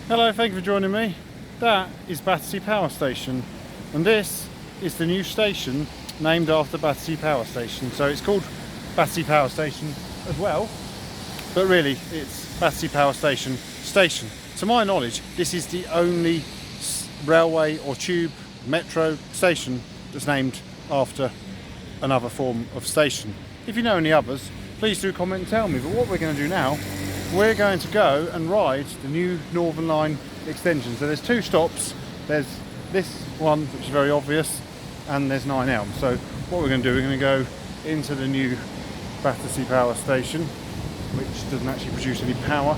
Hello, thank you for joining me. That is Battersea Power Station, and this is the new station named after Battersea Power Station. So it's called Battersea Power Station as well, but really it's Battersea Power Station. To my knowledge, this is the only railway or tube metro station that's named after another form of station. If you know any others, please do comment and tell me. But what we're going to do now, we're going to go and ride the new Northern Line extension. So there's two stops. There's this one, which is very obvious, and there's 9 Elms. So what we're going to do, we're going to go into the new Battersea Power Station, which doesn't actually produce any power,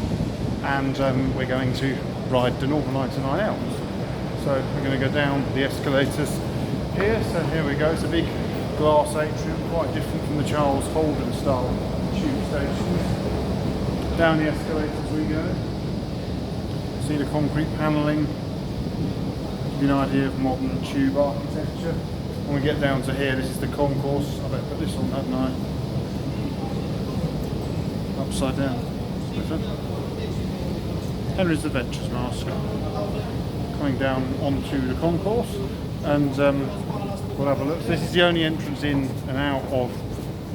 and we're going to ride the Northern Line to 9 Elms. So we're going to go down the escalators here. So here we go. It's a big glass atrium, quite different from the Charles Holden style tube stations. Down the escalators we go. See the concrete panelling, give you an idea of modern tube architecture. When we get down to here, this is the concourse. I better put this on, hadn't I? Upside down. Henry's Adventures mask. Coming down onto the concourse, and we'll have a look. So this is the only entrance in and out of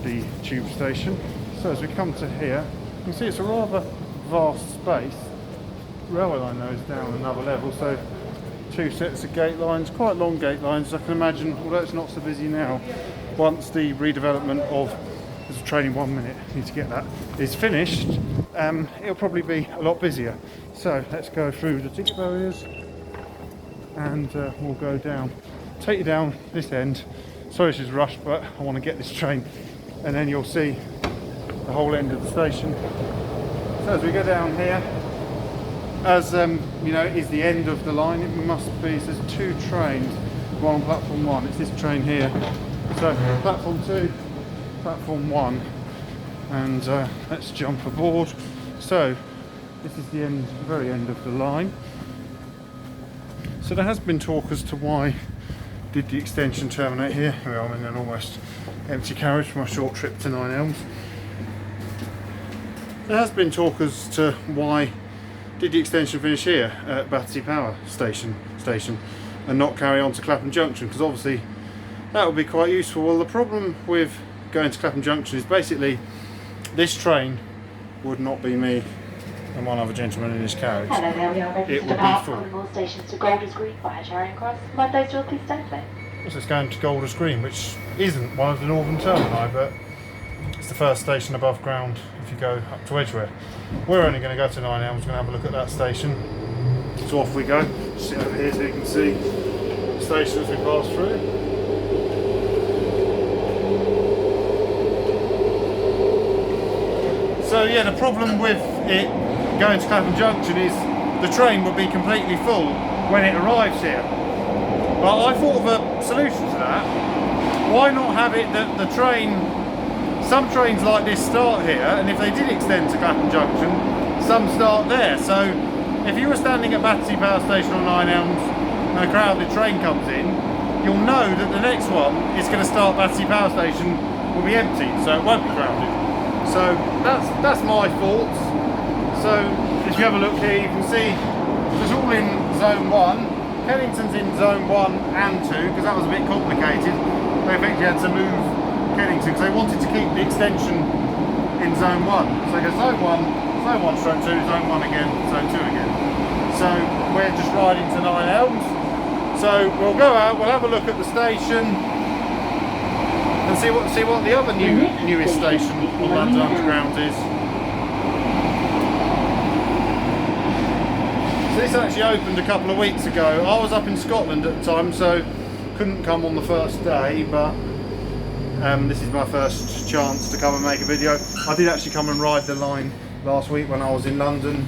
the tube station. So as we come to here, you can see it's a rather vast space. The railway line though is down another level, so two sets of gate lines, quite long gate lines. I can imagine, although it's not so busy now, once the redevelopment of, there's a train in 1 minute, need to get that, is finished, it'll probably be a lot busier. So let's go through the ticket barriers and we'll go down, take you down this end. Sorry this is rushed, but I want to get this train, and then you'll see the whole end of the station. So as we go down here, as you know, is the end of the line. It must be, so there's two trains, one on platform 1, it's this train here. So platform 2, platform 1, and let's jump aboard. So this is the end, very end of the line. So there has been talk as to why did the extension terminate here. Here we are, I'm in an almost empty carriage for my short trip to 9 Elms. There has been talk as to why did the extension finish here at Battersea Power Station and not carry on to Clapham Junction, because obviously that would be quite useful. Well, the problem with going to Clapham Junction is basically this train would not be me and one other gentleman in this carriage. Hello there, we are ready It to would depart be full. from all stations to Golders Green via Charing Cross. Monday to please stay safe. So it's going to Golders Green, which isn't one of the northern termini, but it's the first station above ground if you go up to Edgware. We're only going to go to 9 Elms, we're going to have a look at that station. So off we go. Sit over here so you can see the station as we pass through. So yeah, the problem with it going to Clapham Junction is the train would be completely full when it arrives here. But I thought of a solution to that. Why not have it that the train, some trains like this start here, and if they did extend to Clapham Junction, some start there. So if you were standing at Battersea Power Station on 9 Elms and a crowded train comes in, you'll know that the next one is going to start Battersea Power Station will be empty, so it won't be crowded. So that's my thoughts. So if you have a look here, you can see it's all in Zone 1. Kennington's in Zone 1 and 2, because that was a bit complicated. They effectively had to move Kennington because they wanted to keep the extension in Zone 1. So it goes Zone 1, Zone 1 stroke 2, Zone 1 again, Zone 2 again. So we're just riding to 9 Elms. So we'll go out, we'll have a look at the station and see what the other newest station on London Underground is. So this actually opened a couple of weeks ago. I was up in Scotland at the time, so couldn't come on the first day, but this is my first chance to come and make a video. I did actually come and ride the line last week when I was in London,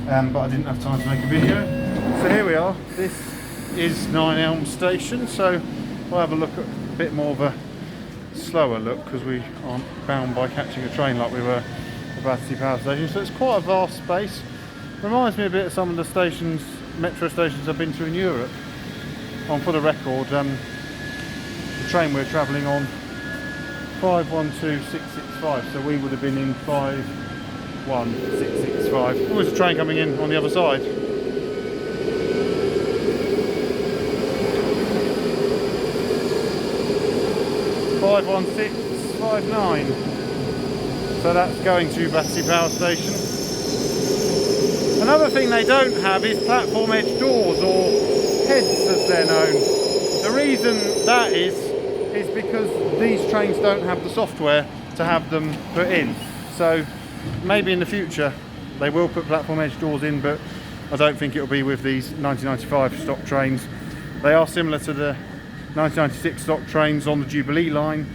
but I didn't have time to make a video. So here we are. This is 9 Elms Station, so we'll have a look at a bit more of a slower look because we aren't bound by catching a train like we were at Battersea Power Station. So it's quite a vast space. Reminds me a bit of some of the stations, metro stations I've been to in Europe. For the record, the train we're travelling on, 512665, so we would have been in 51665. There was a train coming in on the other side. 51659. So that's going to Battersea Power Station. Another thing they don't have is platform edge doors, or heads as they're known. The reason that is because these trains don't have the software to have them put in. So maybe in the future they will put platform edge doors in, but I don't think it'll be with these 1995 stock trains. They are similar to the 1996 stock trains on the Jubilee line,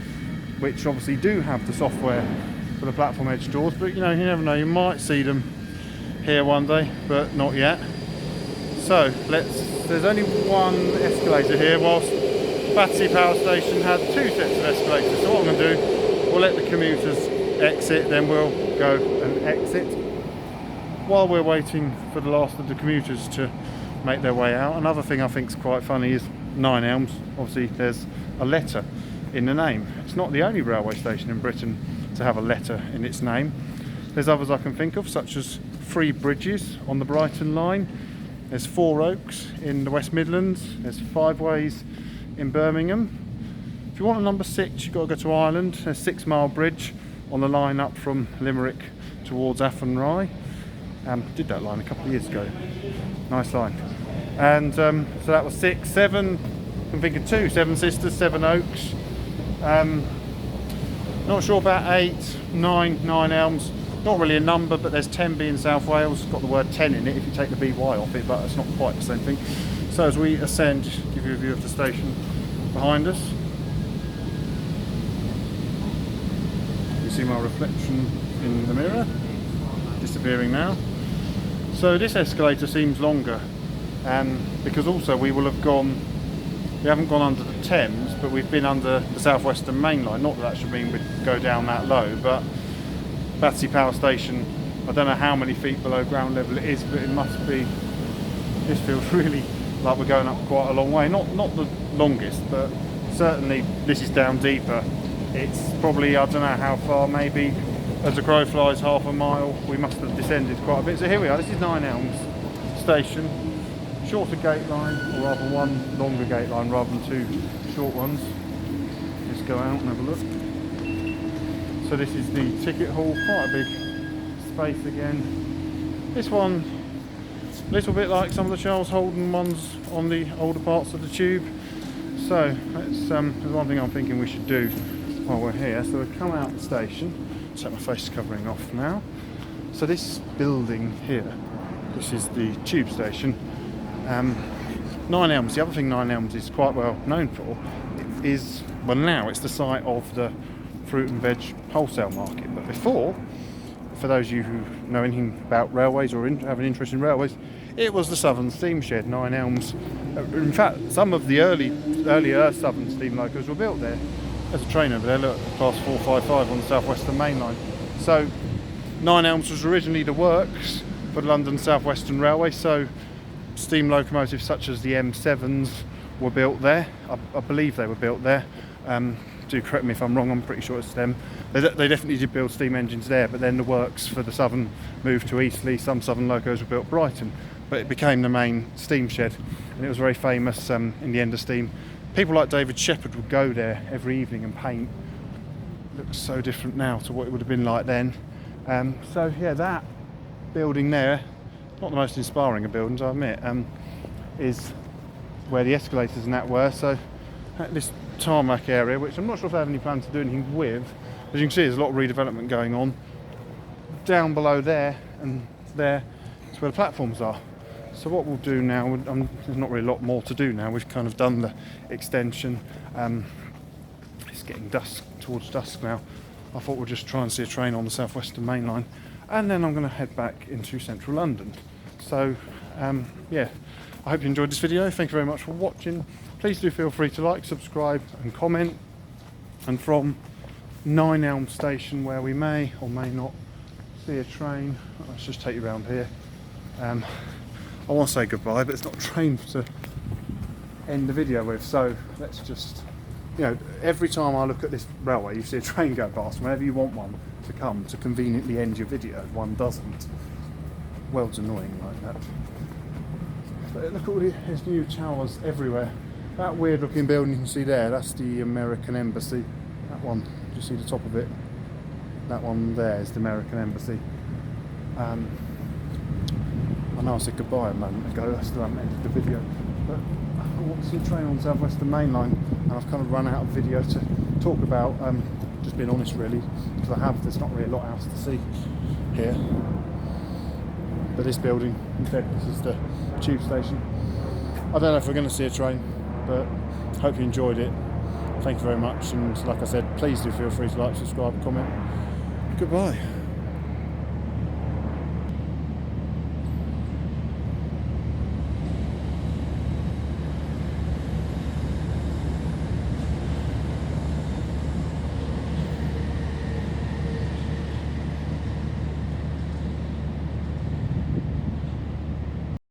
which obviously do have the software for the platform edge doors, but you know, you never know, you might see them here one day, but not yet. So there's only one escalator here, whilst Battersea Power Station had two sets of escalators. So what I'm going to do, we'll let the commuters exit, then we'll go and exit while we're waiting for the last of the commuters to make their way out. Another thing I think is quite funny is 9 Elms. Obviously there's a letter in the name. It's not the only railway station in Britain to have a letter in its name. There's others I can think of, such as 3 Bridges on the Brighton line. There's 4 Oaks in the West Midlands. There's 5 Ways in Birmingham. If you want a number 6, you've got to go to Ireland. There's 6 Mile Bridge on the line up from Limerick towards Athenry. Did that line a couple of years ago. Nice line. And so that was 6. 7, I'm thinking 2, 7 Sisters, 7 Oaks. Not sure about 8, 9 Elms. Not really a number, but there's 10B in South Wales. It's got the word 10 in it if you take the BY off it, but it's not quite the same thing. So as we ascend, give you a view of the station behind us. You see my reflection in the mirror, disappearing now. So this escalator seems longer, because also we haven't gone under the Thames, but we've been under the South Western Main Line. Not that should mean we'd go down that low, but Battersea Power Station, I don't know how many feet below ground level it is, but it must be, this feels really like we're going up quite a long way. Not the longest, but certainly this is down deeper. It's probably, I don't know how far, maybe as the crow flies half a mile. We must have descended quite a bit. So here we are, this is 9 Elms Station. Shorter gate line, or rather one longer gate line rather than 2 short ones. Just go out and have a look. So this is the ticket hall, quite a big space again. This one, a little bit like some of the Charles Holden ones on the older parts of the tube. So there's one thing I'm thinking we should do while we're here. So we've come out the station. Take my face covering off now. So this building here, this is the tube station. 9 Elms, the other thing 9 Elms is quite well known for is, well now it's the site of the fruit and veg wholesale market, but before, for those of you who know anything about railways or have an interest in railways, it was the Southern Steam Shed. 9 Elms, in fact some of the earlier Southern Steam locos were built there. There's a train over there, look, class 455 on the South Western Main Line. So 9 Elms was originally the works for the London South Western Railway, so steam locomotives such as the M7s were built there. I believe they were built there. Do correct me if I'm wrong, I'm pretty sure it's them. They definitely did build steam engines there, but then the works for the Southern moved to Eastleigh. Some Southern locos were built at Brighton, but it became the main steam shed, and it was very famous in the end of steam. People like David Shepherd would go there every evening and paint. It looks so different now to what it would have been like then. So yeah, that building there, not the most inspiring of buildings, I admit, is where the escalators and that were. So this tarmac area, which I'm not sure if they have any plan to do anything with. As you can see, there's a lot of redevelopment going on. Down below there and there is where the platforms are. So what we'll do now, there's not really a lot more to do now. We've kind of done the extension. It's getting towards dusk now. I thought we'll just try and see a train on the South Western Main Line, and then I'm going to head back into central London. So yeah, I hope you enjoyed this video. Thank you very much for watching. Please do feel free to like, subscribe and comment. And from 9 Elms Station, where we may or may not see a train, let's just take you around here. I want to say goodbye, but it's not a train to end the video with, so let's just, you know, every time I look at this railway you see a train go past. Whenever you want one to come to conveniently end your video, one doesn't. World's annoying like that. But look at all these new towers everywhere. That weird looking building you can see there, that's the American Embassy. That That one, do you see the top of it? That one there is the American Embassy. I know I said goodbye a moment ago, I still haven't ended the video, but I want to see a train on the South Western Main Line, and I've kind of run out of video to talk about, just being honest really, because there's not really a lot else to see here. But this building, instead, this is the tube station. I don't know if we're going to see a train, but hope you enjoyed it. Thank you very much, and like I said, please do feel free to like, subscribe, comment. Goodbye.